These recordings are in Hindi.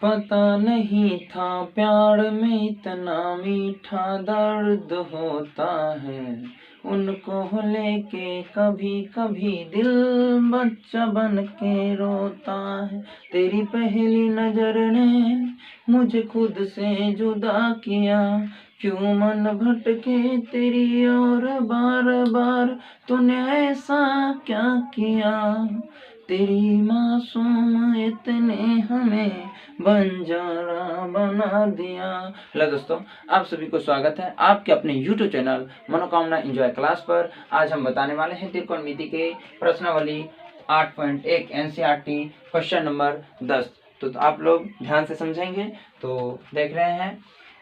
पता नहीं था प्यार में इतना मीठा दर्द होता है, उनको लेके कभी कभी दिल बच्चा बन के रोता है। तेरी पहली नजर ने मुझे खुद से जुदा किया, क्यों मन भटके तेरी और बार बार, तूने ऐसा क्या किया। तेरी मासूम इतने हमें बंजारा बना दिया। हेलो दोस्तों, आप सभी को स्वागत है आपके अपने YouTube चैनल मनोकामना एंजॉय क्लास पर। आज हम बताने वाले हैं त्रिकोणमिति के प्रश्नावली 8.1 NCERT क्वेश्चन नंबर 10। तो आप लोग ध्यान से समझेंगे। तो देख रहे हैं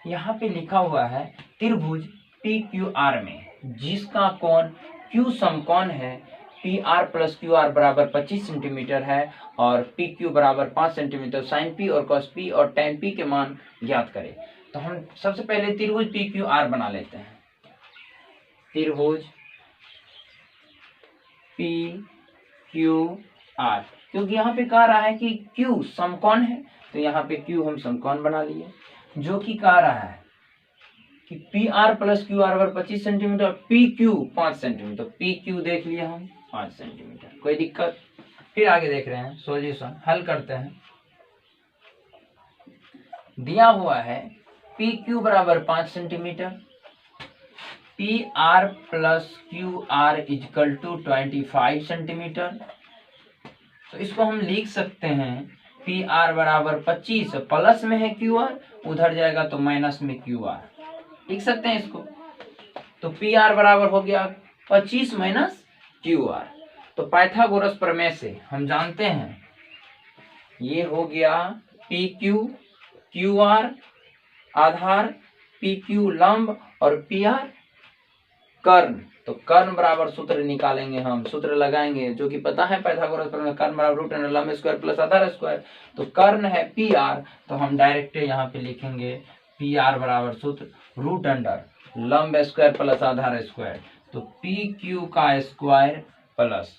यहाँ पे लिखा हुआ है त्रिभुज PQR में जिसका कोण Q समकोण है, PR प्लस QR बराबर 25 सेंटीमीटर है और PQ बराबर 5 सेंटीमीटर। साइन P और cos P और tan P के मान ज्ञात करें। तो हम सबसे पहले त्रिभुज PQR बना लेते हैं। त्रिभुज PQR, क्योंकि यहाँ पे कह रहा है कि Q समकोण है, तो यहाँ पे Q हम समकोण बना लिए। जो कि कह रहा है कि PR प्लस QR बराबर 25 सेंटीमीटर, PQ 5 सेंटीमीटर। PQ देख लिया हम 5 सेंटीमीटर, कोई दिक्कत। फिर आगे देख रहे हैं सॉल्यूशन, हल करते हैं। दिया हुआ है PQ बराबर 5 centimetre, PR plus QR equal to 25 centimetre. तो इसको हम लिख सकते हैं PR बराबर 25, प्लस में है QR, उधर जाएगा तो माइनस में QR, लिख सकते हैं इसको। तो PR बराबर हो गया 25 माइनस QR। तो पाइथागोरस प्रमेय से हम जानते हैं ये हो गया PQ, QR आधार, PQ लंब और PR कर्ण। तो कर्ण बराबर सूत्र निकालेंगे, हम सूत्र लगाएंगे जो कि पता है पाइथागोरस प्रमेय, कर्ण बराबर रूट अंडर लंब स्क्वायर प्लस आधार स्क्वायर। तो कर्ण है PR, तो हम डायरेक्ट यहाँ पे लिखेंगे PR बराबर सूत्र रूट अंडर लंब स्क्वायर प्लस आधार स्क्वायर। तो PQ का स्क्वायर प्लस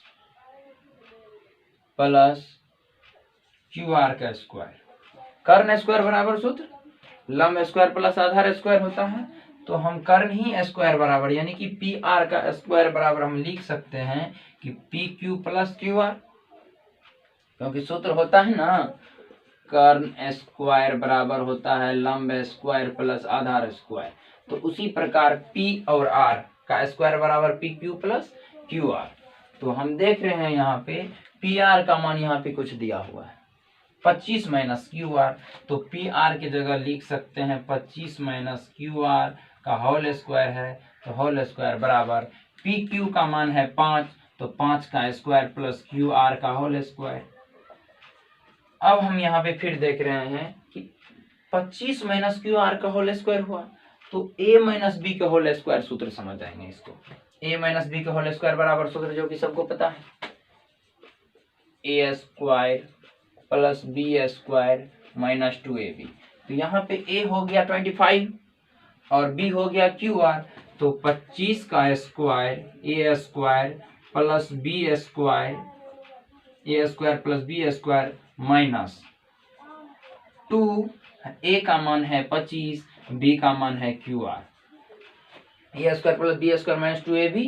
QR का स्क्वायर। कर्ण स्क्वायर बराबर सूत्र लंब स्क्वायर प्लस आधार स्क्वायर होता है, तो हम कर्ण ही स्क्वायर बराबर यानी कि PR का स्क्वायर बराबर हम लिख सकते हैं कि PQ प्लस QR, क्योंकि सूत्र होता है ना कर्ण स्क्वायर बराबर होता है लंब स्क्वायर प्लस आधार स्क्वायर। तो उसी प्रकार P और R का स्क्वायर बराबर PQ प्लस QR। तो हम देख रहे हैं यहाँ पे PR का मान यहाँ पे कुछ दिया हुआ है 25 माइनस QR, तो PR की जगह लिख सकते हैं 25 माइनस QR का होल स्क्वायर है, तो होल स्क्वायर बराबर PQ का मान है 5, तो 5 का स्क्वायर प्लस QR का होल स्क्वायर। अब हम यहाँ पे फिर देख रहे हैं कि 25 माइनस QR का होल स्क्वायर हुआ, तो A माइनस B का होल स्क्वायर सूत्र समझ जाएंगे इसको। A माइनस B का होल स्क्वायर बराबर सूत्र जो कि सबको पता है A square plus B square minus 2AB। तो यहाँ पे A हो गया 25 और B हो गया QR, तो 25 का square A square plus B square, A square plus B square minus 2, A का मान है 25, B का मान है QR। A square plus B square minus 2AB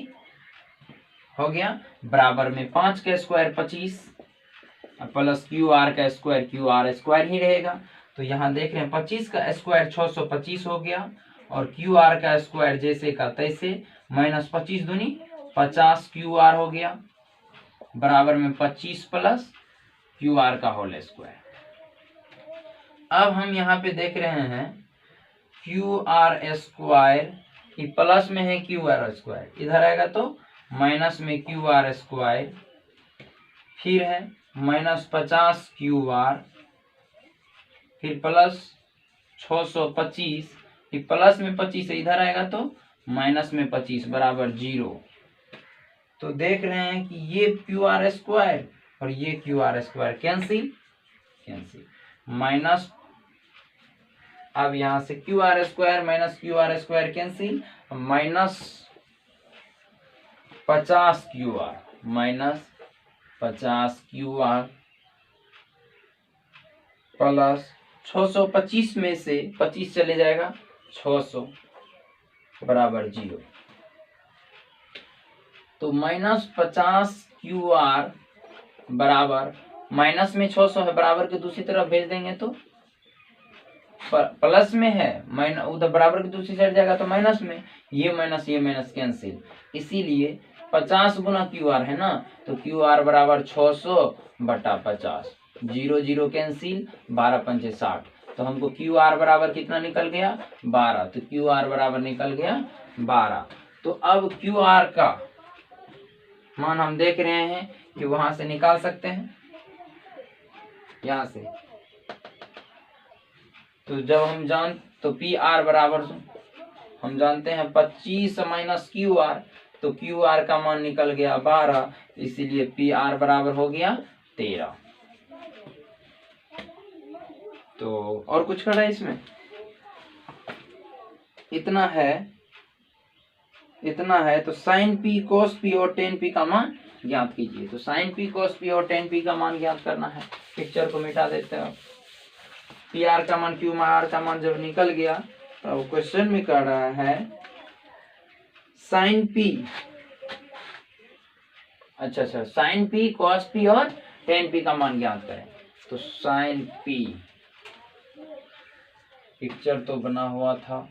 हो गया, बराबर में 5 का स्क्वायर 25 प्लस QR का स्क्वायर, QR स्क्वायर ही रहेगा। तो यहाँ देख रहे हैं 25 का स्क्वायर 625 हो गया और QR का स्क्वायर जैसे का तैसे, माइनस 25 दूनी 50 QR हो गया, बराबर में 25 प्लस QR का होल स्क्वायर। अब हम यहाँ पे देख रहे हैं QR स्क्वायर, प्लस में है QR स्क्वायर, इधर आएगा तो माइनस में QR स्क्वायर, फिर है माइनस 50 QR, फिर प्लस 625, फिर प्लस में 25 इधर आएगा तो माइनस में 25 बराबर 0। तो देख रहे हैं कि ये QR स्क्वायर और ये QR स्क्वायर कैंसिल, माइनस, अब यहां से QR square minus QR square cancel, minus 50 QR minus 50 QR plus 625 में से 25 चले जाएगा, 600 बराबर 0। तो -50 QR बराबर, माइनस में 600 है, बराबर के दूसरी तरफ भेज देंगे तो प्लस में है, उधर बराबर की दूसरी साइड जाएगा तो माइनस में, ये माइनस कैंसिल। इसीलिए 50 गुना QR है ना, तो QR बराबर 600 बटा 50, 0 0 कैंसिल, 12 पंचे 60। तो हमको QR बराबर कितना निकल गया, 12। तो QR बराबर निकल गया 12। तो अब QR का मान हम देख रहे हैं कि वहां से निकाल सकते हैं, यहां से। तो जब हम तो PR बराबर हम जानते हैं 25 माइनस QR, तो QR का मान निकल गया 12, इसीलिए PR बराबर हो गया 13। तो और कुछ कर रहा है इसमें, इतना है। तो sin P cos P और tan P का मान ज्ञात कीजिए। तो sin P cos P और tan P का मान ज्ञात करना है। पिक्चर को मिटा देते हैं। PR का मान QR का मान जब निकल गया, तो क्वेश्चन में कह रहा है sin P, अच्छा sin P cos P और tan P का मान ज्ञात करें। तो sin P, पिक्चर तो बना हुआ था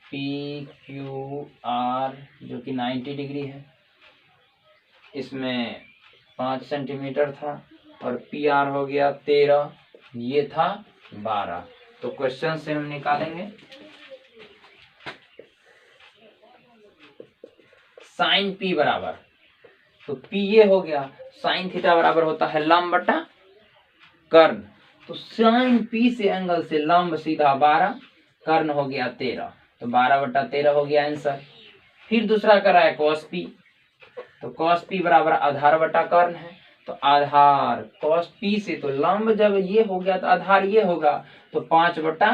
PQR जो कि 90 डिग्री है, इसमें 5 सेंटीमीटर था, और PR हो गया 13, ये था 12। तो क्वेश्चन से हम निकालेंगे साइन P बराबर, तो P ये हो गया, साइन थीटा बराबर होता है लंब बटा कर्ण। तो साइन P से एंगल से लंब सीधा 12, कर्ण हो गया 13, तो 12 बटा 13 हो गया आंसर। फिर दूसरा करा है cos P, तो cos P बराबर आधार बटा कर्ण है, तो आधार cos P से, तो लंब जब ये हो गया तो आधार ये होगा, तो 5 बटा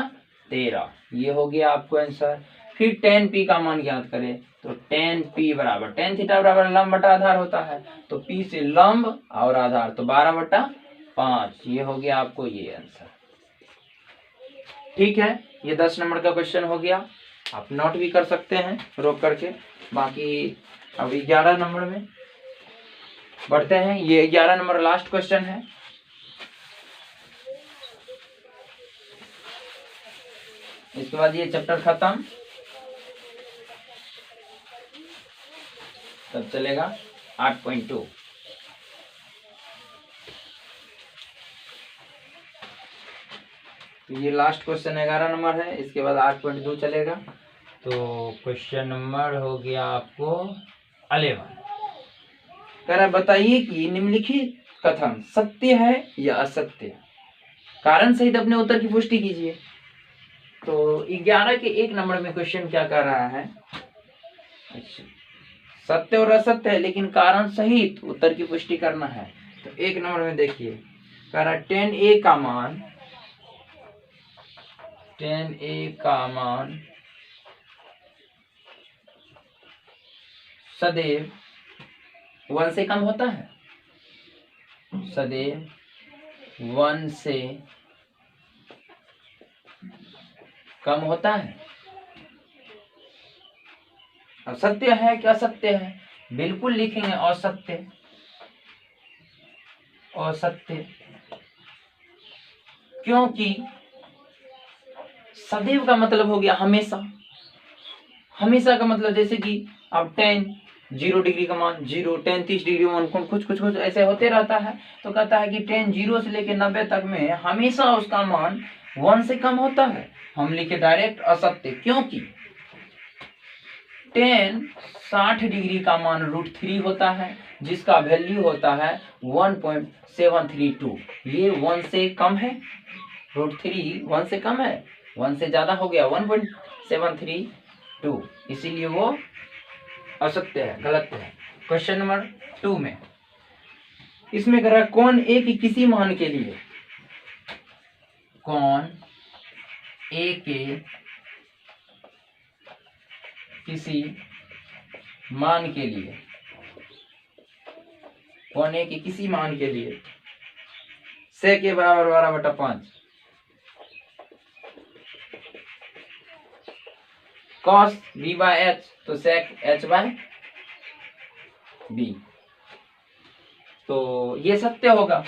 13, ये हो गया आपको आंसर। फिर tan P का मान ज्ञात करें, तो tan P बराबर, tan थीटा बराबर लंब बटा आधार होता है, तो P से लंब और आधार, तो 12 बटा 5, ये हो गया आपको ये आंसर। ठीक है, ये 10 नंबर का क्वेश्चन हो गया। आप नोट भी कर सकते हैं रोक करके। बाकी अभी 11 नंबर में बढ़ते हैं। ये 11 नंबर लास्ट क्वेश्चन है। इसके बाद ये चैप्टर खत्म, तब चलेगा 8.2। तो ये लास्ट क्वेश्चन 11 नंबर है, इसके बाद 8.2 चलेगा। तो क्वेश्चन नंबर हो गया आपको 11। कह रहा है बताइए कि निम्नलिखित कथन सत्य है या असत्य, कारण सहित अपने उत्तर की पुष्टि कीजिए। तो 11 के 1 नंबर में क्वेश्चन क्या कर रहा है, सत्य और असत्य है, लेकिन कारण सहित उत्तर की पुष्टि करना है। तो 1 नंबर में देखिए, कह रहा है tan A का मान सदैव 1 से कम होता है, सदैव 1 से कम होता है। असत्य है क्या सत्य है, बिल्कुल लिखेंगे असत्य, असत्य, क्योंकि सदैव का मतलब हो गया हमेशा। हमेशा का मतलब जैसे कि अब tan 0 डिग्री का मान 0, tan 30 डिग्री का मान कुछ ऐसे होते रहता है। तो कहता है कि tan 0 से लेकर 90 तक में हमेशा उसका मान 1 से कम होता है। हम लिखे डायरेक्ट असत्य, क्योंकि tan 60 डिग्री का मान √3 होता है, जिसका वैल्यू होता है 1.732। ये 1 से कम है, √3 1 से कम है, 1 से ज्यादा हो गया 1.732, इसीलिए वो असत्य है, गलत है। क्वेश्चन नंबर 2 में इसमें कह रहा है कौन ए की किसी मान के लिए, कौन ए के किसी मान के लिए, कौन ए के किसी मान के लिए से के बराबर 12/5 कॉस बी बाय एच, तो सेक एच बाय बी। तो ये सत्य होगा,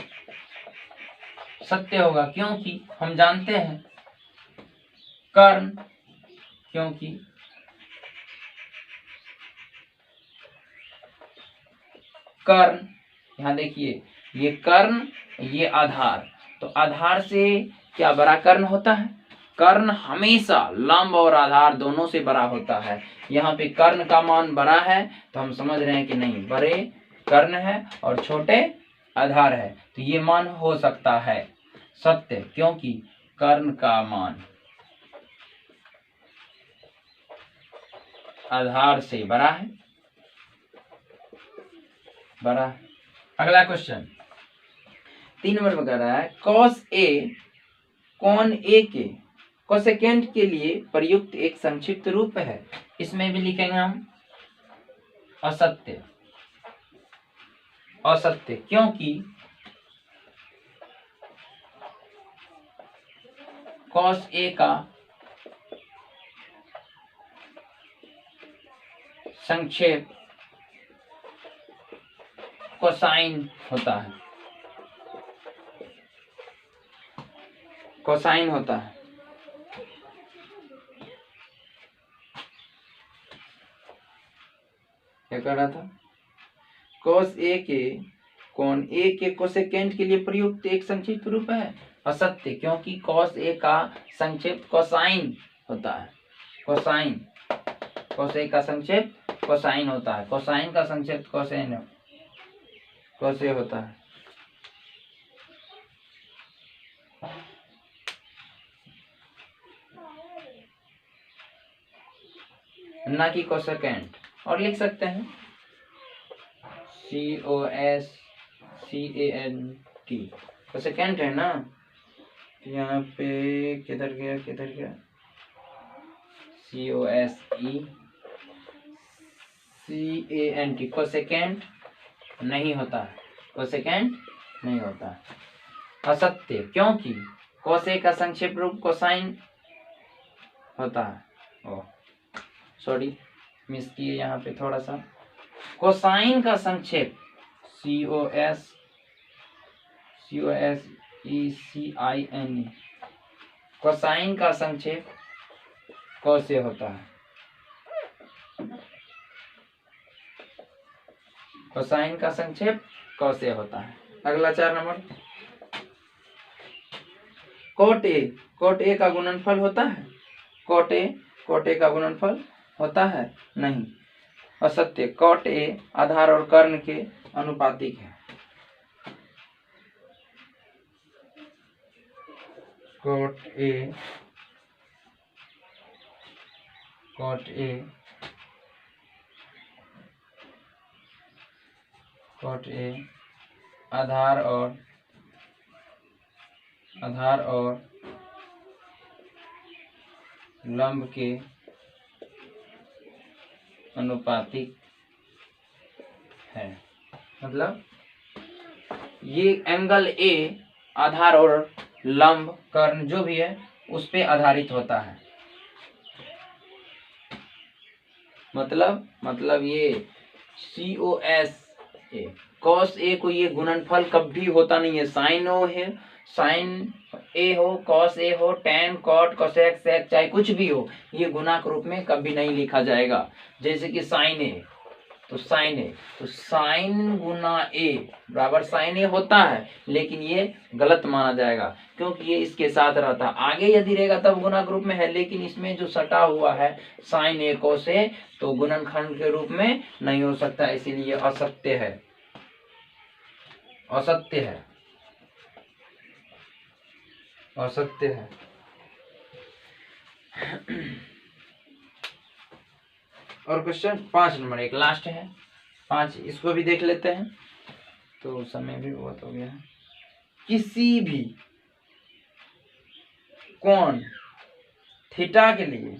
सत्य होगा क्योंकि हम जानते हैं कर्ण, क्योंकि कर्ण, यहां देखिए ये कर्ण ये आधार, तो आधार से क्या बड़ा कर्ण होता है? कर्ण हमेशा लंब और आधार दोनों से बड़ा होता है। यहाँ पे कर्ण का मान बड़ा है तो हम समझ रहे हैं कि नहीं, बड़े कर्ण है और छोटे आधार है, तो ये मान हो सकता है सत्य, क्योंकि कर्ण का मान आधार से बड़ा है, बड़ा है। अगला क्वेश्चन 3 नंबर में कह रहा है कॉस ए कॉन ए के कोसेकेंट के लिए प्रयुक्त एक संक्षिप्त रूप है। इसमें भी लिखेंगे हम असत्य, असत्य क्योंकि कॉस ए का संक्षेप कोसाइन होता है, कोसाइन होता है। क्या कह रहा था? कॉस ए के कॉन ए के कोसेकेंट के लिए प्रयुक्त एक संक्षिप्त रूप है असत्य, क्योंकि कॉस ए का संक्षेप कोसाइन होता है। कोसाइन, कॉस ए का संक्षेप कोसाइन होता है। कोसाइन का संक्षेप कोसेन कोसे होता है। ना कि कोसेकेंट। और लिख सकते हैं COSCANT, कोसेकेंट है ना, यहाँ पे किधर गया किधर गया, COSECANT, कोसेकेंट नहीं होता है, कोसेकेंट नहीं होता है। असत्य क्योंकि कोसे का संक्षेप रूप कोसाइन होता है। ओ सॉरी, मिस किए यहाँ पे थोड़ा सा। कोसाइन का संक्षेप COSECIN, कोसाइन का संक्षेप कोसे होता है। कोसाइन का संक्षेप कोसे होता है। अगला 4 नंबर कोट ए का गुणनफल होता है। कोट ए का गुणनफल होता है नहीं, असत्य। कोट ए आधार और कर्ण के अनुपातिक है। कोट ए आधार और लंब के अनुपातिक है। मतलब ये एंगल ए आधार और लंब कर्ण जो भी है उस पे आधारित होता है। मतलब ये COS ए कॉस ए को ये गुणनफल कभी होता नहीं है। साइन ए हो, कॉस ए हो, टेन कॉट कोसेक सेक चाहे कुछ भी हो, ये गुणा के रूप में कभी नहीं लिखा जाएगा। जैसे कि साइन ए तो साइन गुना ए बराबर साइन ए होता है, लेकिन ये गलत माना जाएगा क्योंकि ये इसके साथ रहता है। आगे यदि रहेगा तब गुणा के रूप में है, लेकिन इसमें जो सटा हुआ है साइन ए को से, तो गुणनखंड के रूप में नहीं हो सकता, इसीलिए असत्य है, असत्य है, असत्य है। और क्वेश्चन 5 नंबर एक लास्ट है, 5 इसको भी देख लेते हैं, तो समय भी बहुत हो गया है। किसी भी कोण थीटा के लिए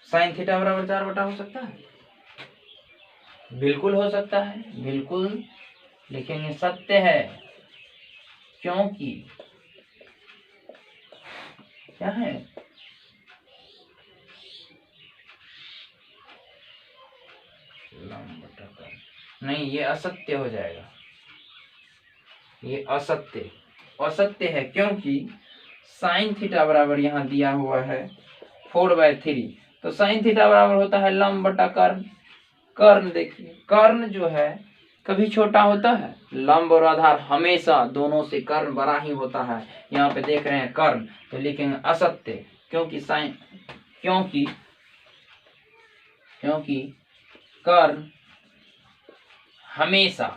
साइन थीटा बराबर 4 हो सकता है? बिल्कुल हो सकता है, बिल्कुल लिखेंगे सत्य है, क्योंकि क्या है लंब बटा कर्ण, नहीं ये असत्य हो जाएगा, ये असत्य है क्योंकि साइन थीटा बराबर यहाँ दिया हुआ है 4/3, तो साइन थीटा बराबर होता है लंब बटा कर्ण। कर्ण देखिए, कर्ण जो है कभी छोटा होता है, लंब और आधार हमेशा दोनों से कर्ण बड़ा ही होता है। यहाँ पे देख रहे हैं कर्ण, तो लिखेंगे असत्य, क्योंकि साइन क्योंकि कर्ण हमेशा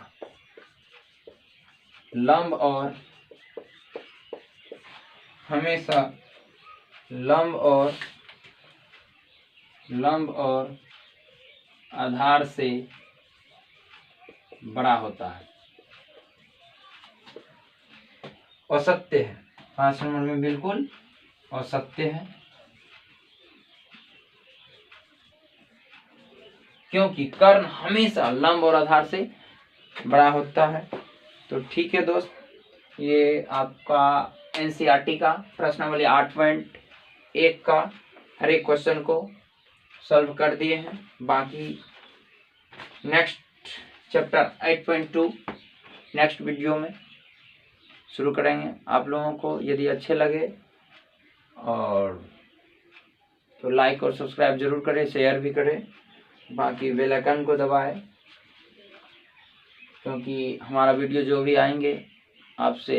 लंब और आधार से बड़ा होता है। असत्य है, 5 नंबर में बिल्कुल असत्य है, क्योंकि कर्ण हमेशा लंब और आधार से बड़ा होता है। तो ठीक है दोस्त, ये आपका एनसीईआरटी का प्रश्नावली 8.1 का हर एक क्वेश्चन को सॉल्व कर दिए हैं। बाकी नेक्स्ट चैप्टर 8.2 नेक्स्ट वीडियो में शुरू करेंगे। आप लोगों को यदि अच्छे लगे और तो लाइक और सब्सक्राइब जरूर करें, शेयर भी करें, बाकी बेल आइकन को दबाएं, क्योंकि हमारा वीडियो जो भी आएंगे आपसे